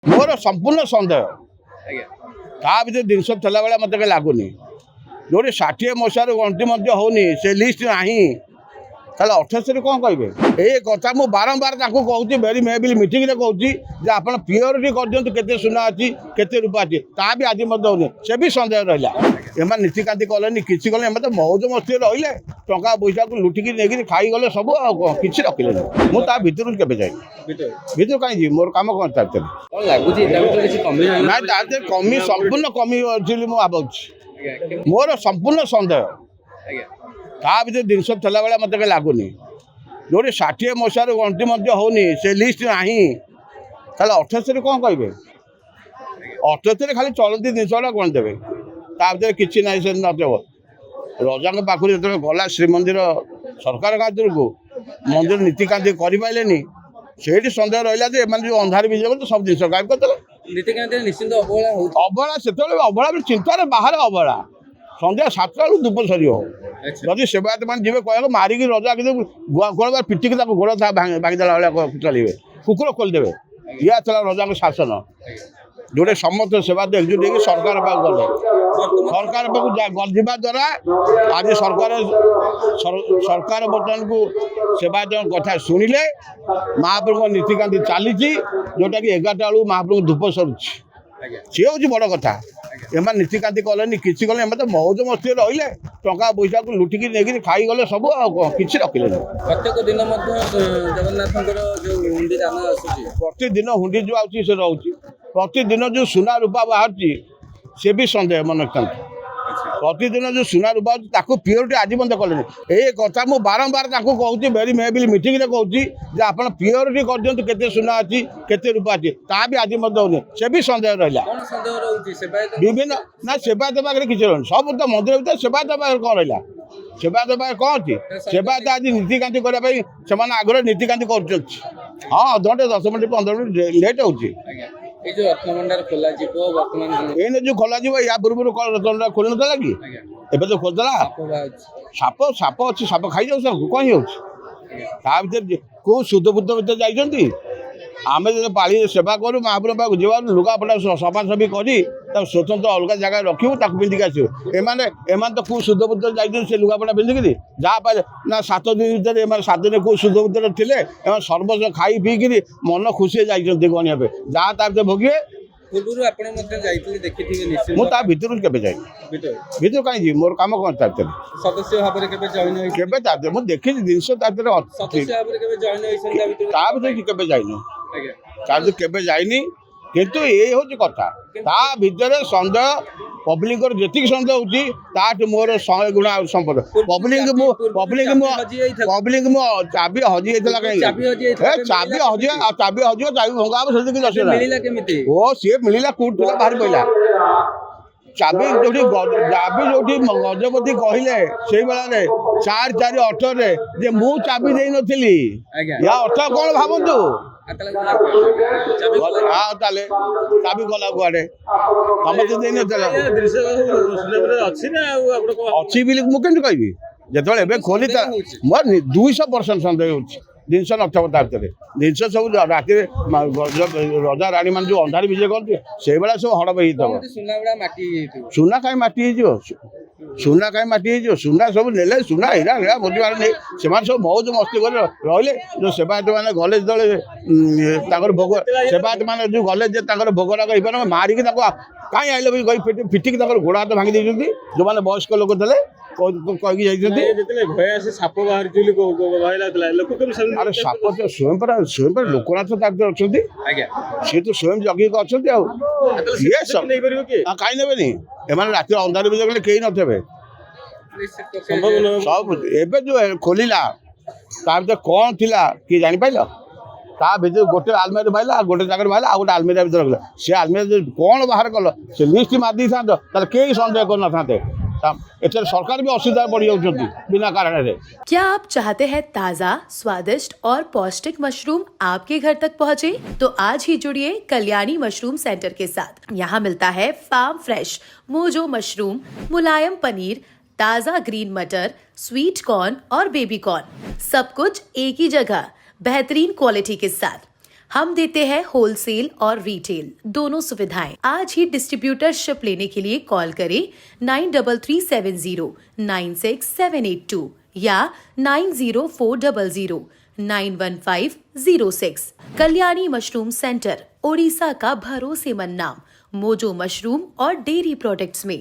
ମୋର ସମ୍ପୂର୍ଣ୍ଣ ସନ୍ଦେହ ତା ଭିତରେ ଜିନିଷ ଥିଲାବେଳେ ମୋତେ କାହିଁ ଲାଗୁନି ଯେଉଁଠି 60 ମସିହାରୁ ଗଣତି ମଧ୍ୟ ହେଉନି ସେ ଲିଷ୍ଟ ନାହିଁ ତାହେଲେ 28ରେ କ'ଣ କହିବେ? ଏଇ କଥା ମୁଁ ବାରମ୍ବାର ତାଙ୍କୁ କହୁଛି, ଭେରି ମେବିଲ୍ ମିଟିଂରେ କହୁଛି ଯେ ଆପଣ ପିଓରିଟି କରିଦିଅନ୍ତୁ କେତେ ସୁନା ଅଛି କେତେ ରୂପା ଅଛି, ତାହା ବି ଆଜି ମଧ୍ୟ ହେଉନି, ସେ ବି ସନ୍ଦେହ ରହିଲା। ଏମାନେ ନୀତିକାନ୍ତି କଲେନି, କିଛି କଲେ, ଏମାନେ ତ ମଉଜ ମସ୍ତିରେ ରହିଲେ, ଟଙ୍କା ପଇସାକୁ ଲୁଟିକି ନେଇକିରି ଖାଇଗଲେ ସବୁ, ଆଉ କ'ଣ କିଛି ରଖିଲେନି। ମୁଁ ତା ଭିତରକୁ କେବେ ଯାଇନି, ଭିତରୁ କାହିଁ ଯିବି, ମୋର କାମ କ'ଣ ତା ଭିତରେ? ନାଇଁ, ତା ଭିତରେ କମି ସମ୍ପୂର୍ଣ୍ଣ କମି ଅଛି ବୋଲି ମୁଁ ଭାବୁଛି। ମୋର ସମ୍ପୂର୍ଣ୍ଣ ସନ୍ଦେହ ତା ଭିତରେ ଜିନିଷ ଥିଲାବେଳେ ମୋତେ କାହିଁ ଲାଗୁନି ଯେଉଁଠି 60 ମସିହାରୁ ଗଣତି ମଧ୍ୟ ହେଉନି ସେ ଲିଷ୍ଟ ନାହିଁ ତାହେଲେ 28ରେ କ'ଣ କହିବେ? 28ରେ ଖାଲି ଚଳନ୍ତି ଜିନିଷଟା ଗଣି ଦେବେ, ତା ଭିତରେ କିଛି ନାହିଁ। ସେ ନଦେବ ରଜାଙ୍କ ପାଖରୁ ଯେତେବେଳେ ଗଲା ଶ୍ରୀମନ୍ଦିର ସରକାର କାର୍ଯ୍ୟକୁ ମନ୍ଦିର ନୀତିକାନ୍ତି କରିପାରିଲେନି, ସେଇଠି ସନ୍ଦେହ ରହିଲା ଯେ ଏମାନେ ଯେଉଁ ଅନ୍ଧାର ବିଜୟ କଲେ ସବୁ ଜିନିଷ ଗାୟବ କରିଦେଲେ। ନିଶ୍ଚିନ୍ତ ଅବହେଳା ସେତେବେଳେ ଅବହେଳା ଚିନ୍ତାରେ ବାହାରେ ଅବହେଳା। ସନ୍ଧ୍ୟା 7ଟା ବେଳକୁ ଧୂପ ସରିବ, ଯଦି ସେବାୟତ ମାନେ ଯିବେ କହିବାକୁ ମାରିକି ରଜା କିନ୍ତୁ ଗୋଳ ପିଟିକି ତାକୁ ଗୋଡ଼ ଭାଙ୍ଗିଦେଲା ଭଳିଆ ଚାଲିବେ, କୁକୁର ଖୋଲିଦେବେ। ଇଏ ଥିଲା ରଜାଙ୍କ ଶାସନ, ଯେଉଁଠି ସମସ୍ତ ସେବାୟତ ଏକଜୁଟ ହେଇକି ସରକାର ପାଖକୁ ଗଲେ। ସରକାର ପାଖକୁ ଯିବା ଦ୍ୱାରା ଆଜି ସରକାର ବର୍ତ୍ତମାନକୁ ସେବାୟତଙ୍କ କଥା ଶୁଣିଲେ। ମହାପ୍ରଭୁଙ୍କ ନୀତିକାନ୍ତି ଚାଲିଛି, ଯେଉଁଟାକି 11ଟା ବେଳକୁ ମହାପ୍ରଭୁଙ୍କ ଧୂପ ସରୁଛି, ସିଏ ହେଉଛି ବଡ଼ କଥା। ଏମାନେ ନୀତିକାନ୍ତି କଲେନି, କିଛି କଲେ, ଏମାନେ ତ ମଉଜ ମସ୍ତିରେ ରହିଲେ, ଟଙ୍କା ପଇସାକୁ ଲୁଟିକି ନେଇକିରି ଖାଇଗଲେ ସବୁ, ଆଉ କ'ଣ କିଛି ରଖିଲେନି। ପ୍ରତ୍ୟେକ ଦିନ ମଧ୍ୟ ଜଗନ୍ନାଥଙ୍କର ଯେଉଁ ହୁଣ୍ଡି ଦାନ ଆସୁଛି, ପ୍ରତିଦିନ ହୁଣ୍ଡି ଯେଉଁ ଆସୁଛି ସେ ରହୁଛି, ପ୍ରତିଦିନ ଯେଉଁ ସୁନା ରୂପା ବାହାରୁଛି ସେ ବି ସନ୍ଦେହ ମନେ ରଖନ୍ତୁ। ପ୍ରତିଦିନ ଯେଉଁ ସୁନା ରୂପା ଅଛି ତାକୁ ପିଓରିଟି ଆଜି ପର୍ଯ୍ୟନ୍ତ କଲେନି। ଏଇ କଥା ମୁଁ ବାରମ୍ବାର ତାଙ୍କୁ କହୁଛି, ଭେରି ମେବିଲ୍ ମିଟିଂରେ କହୁଛି ଯେ ଆପଣ ପିଓରିଟି କରିଦିଅନ୍ତୁ କେତେ ସୁନା ଅଛି କେତେ ରୂପା ଅଛି, ତାହା ବି ଆଜି ମଧ୍ୟ ହେଉନି, ସେ ବି ସନ୍ଦେହ ରହିଲା। ବିଭିନ୍ନ ନା ସେବାୟତ ପାଖରେ କିଛି ରହୁନି, ସବୁ ତ ମନ୍ଦିର ଭିତରେ ସେବାୟତ ପାଖରେ କ'ଣ ରହିଲା? ସେବାୟତ ପାଖରେ କ'ଣ ଅଛି? ସେବାୟତ ଆଜି ନୀତିକାନ୍ତି କରିବା ପାଇଁ ସେମାନେ ଆଗରେ ନୀତିକାନ୍ତି କରୁଛନ୍ତି। ହଁ, ଅଧଘଣ୍ଟେ 10 ମିନିଟ୍ 15 ମିନିଟ୍ ଲେଟ୍ ହେଉଛି। ଏଇ ଯୋଉ ରତ୍ନଭଣ୍ଡାର ଖୋଲାଯିବ ବର୍ତ୍ତମାନ, ଏଇନେ ଯେଉଁ ଖୋଲାଯିବ, ୟା ପୂର୍ବରୁ କ'ଣ ରତ୍ନଭଣ୍ଡାର ଖୋଲି ନଥିଲା କି? ଏବେ ତ ଖୋଲିଦେଲା। ସାପ ଅଛି, ସାପ ଖାଇଯାଉଛି, ତାକୁ କ'ଣ ହେଇଯାଉଛି? ତା ଭିତରେ କେଉଁ ଶୁଦ୍ଧ ବୁଦ୍ଧ ଭିତରେ ଯାଇଛନ୍ତି? ଆମେ ଯଦି ପାଳିରେ ସେବା କରୁ, ମହାପ୍ରଭୁ ପାଖକୁ ଯିବା, ଲୁଗାପଟା ସଫାସଫି କରି ତାକୁ ସ୍ୱତନ୍ତ୍ର ଅଲଗା ଜାଗାରେ ରଖିବୁ, ତାକୁ ପିନ୍ଧିକି ଆସିବୁ। ଏମାନେ ତ କେଉଁ ଶୁଦ୍ଧ ବୁଦ୍ଧରେ ଯାଇଛନ୍ତି ସେ ଲୁଗାପଟା ପିନ୍ଧିକିରି? ଯାହା ପାଇଲେ ନା 7 ଦିନ ଭିତରେ, ଏମାନେ 7 ଦିନ କେଉଁ ଶୁଦ୍ଧ ବୁଦ୍ଧରେ ଥିଲେ? ଏମାନେ ସର୍ବସ୍ୱ ଖାଇ ପିଇକିରି ମନ ଖୁସିରେ ଯାଇଛନ୍ତି ଗଣିବା ପାଇଁ, ଯାହା ତା ଭିତରେ ଭୋଗିବେ। ପୂର୍ବରୁ ଆପଣ ମଧ୍ୟ ଯାଇଥିଲେ, ଦେଖିଥିବେ ନିଶ୍ଚିତ। ମୁଁ ତା ଭିତରକୁ କେବେ ଯାଇନି, ଭିତରୁ କାହିଁ ଯିବି, ମୋର କାମ କ'ଣ ତା ଭିତରେ? ସଦସ୍ୟ ଭାବରେ କେବେ ଜଏନ୍ ହୋଇଛନ୍ତି? କେବେ ତା ଭିତରେ ମୁଁ ଦେଖିଛି ଜିନିଷ ତା ଭିତରେ ସଦସ୍ୟ ଭାବରେ କେବେ ଜଏନ୍ ହୋଇଛନ୍ତି? ତା ଭିତରେ କେବେ ଯାଇନି, ତା ଭିତରେ କେବେ ଯାଇନି। କିନ୍ତୁ ଏଇ ହେଉଛି କଥା, ତା ଭିତରେ ସନ୍ଦେହ ପବ୍ଲିକର ଯେତିକି ସନ୍ଦେହ ହେଉଛି ତାଠୁ ମୋର 100 ଗୁଣ ଆଉ ସମ୍ପଦ। ପବ୍ଲିକ ମୁଁ ଚାବି ହଜି ଯାଇଥିଲା କାହିଁକି? ଚାବି ହଜିବ, ଚାବି ଭଙ୍ଗା ହବ, ସେମିତି କିଛି ଅସୁବିଧା ନାହିଁ। ଓ ସିଏ ମିଳିଲା କୋଉଠି ଥିଲା, ବାହାରି ପଡ଼ିଲା। ଚାବି ଯୋଉଠି ଗଜପତି କହିଲେ ସେଇଭଳିଆରେ 4/4/18ରେ ଯେ ମୁଁ ଚାବି ଦେଇନଥିଲି, ୟା ଅର୍ଥ କ'ଣ ଭାବନ୍ତୁ? ତାହେଲେ ଚାବି ଗଲା କୁଆଡ଼େ? ସମସ୍ତେ ଦେଇନଥିଲା, ଅଛି ବୋଲି ମୁଁ କେମିତି କହିବି? ଯେତେବେଳେ ଏବେ ଖୋଲିଥିଲା, ମୋର 200% ସନ୍ଦେହ ହେଉଛି ଜିନିଷ ନଥିବ ତା ଭିତରେ। ଜିନିଷ ସବୁ ରାତିରେ ରଜା ରାଣୀ ମାନେ ଯେଉଁ ଅନ୍ଧାର ବିଜୟ କରନ୍ତି ସେଇଭଳିଆ ସବୁ ହଡ଼ପ ହେଇଥିବ। ସୁନା କାହିଁ ମାଟି ହେଇଯିବ? ସୁନା କାହିଁ ମାଟି ହେଇଯିବ? ସୁନା ସବୁ ନେଲେ, ସୁନା ହୀରା ବୁଝିବାର ନେଇ ସେମାନେ ସବୁ ମଉଜ ମସ୍ତି କରି ରହିଲେ। ଯେଉଁ ସେବାୟତ ମାନେ ଗଲେ, ଯେତେବେଳେ ତାଙ୍କର ଭୋଗ, ସେବାୟତ ମାନେ ଯେଉଁ ଗଲେ ଯେ ତାଙ୍କର ଭୋଗରାଗ ହେଇପାରେ, ମାରିକି ତାଙ୍କୁ କାହିଁ ଆଇଲେ ବୋଲି କହି ପିଟିକି ତାଙ୍କର ଗୋଡ଼ ହାତ ଭାଙ୍ଗି ଦେଇଛନ୍ତି। ଯେଉଁମାନେ ବୟସ୍କ ଲୋକ ଥିଲେ କହିକି ଯାଇଛନ୍ତି। ସାପ ବାହାରିଛି ଆରେ ସାପ ତ ସ୍ୱୟଂ ପରା ଲୋକନାଥ ତା ଭିତରେ ଅଛନ୍ତି, ସିଏ ତ ସ୍ୱୟଂ ଜଗିକି ଅଛନ୍ତି। ଆଉ କାହିଁ ନେବେନି? ଏମାନେ ରାତିରେ ଅନ୍ଧାର ବିଜୟ କଲେ କେହି ନଥିବେ। ସବୁ ଏବେ ଯେଉଁ ଖୋଲିଲା ତା ଭିତରେ କ'ଣ ଥିଲା କିଏ ଜାଣିପାରିଲ? ତା ଭିତରେ ଗୋଟେ ଆଲମିରା ବାହାରିଲା, ଆଉ ଗୋଟେ ଜାଗାରେ ବାହାରିଲା, ଆଉ ଗୋଟେ ଆଲମିରା ଭିତରେ ରଖିଲା। ସେ ଆଲମିରା କ'ଣ ବାହାର କଲ, ସେ ଲିଷ୍ଟ ମାରି ଦେଇଥାନ୍ତ, ତାହେଲେ କେହି ସନ୍ଦେହ କରିନଥାନ୍ତେ। एथर सरकार भी असुविधा बढ़ी जाउछंती बिना कारण रे। क्या आप चाहते हैं ताज़ा, स्वादिष्ट और पौष्टिक मशरूम आपके घर तक पहुंचे? तो आज ही जुड़िए कल्याणी मशरूम सेंटर के साथ। यहाँ मिलता है फार्म फ्रेश मोजो मशरूम, मुलायम पनीर, ताज़ा ग्रीन मटर, स्वीट कॉर्न और बेबी कॉर्न, सब कुछ एक ही जगह बेहतरीन क्वालिटी के साथ। हम देते हैं होलसेल और रिटेल दोनों सुविधाएं। आज ही डिस्ट्रीब्यूटरशिप लेने के लिए कॉल करें 93709678 या 9040091506। कल्याणी मशरूम सेंटर, ओडिशा का भरोसेमंद नाम, मोजो मशरूम और डेयरी प्रोडक्ट्स में।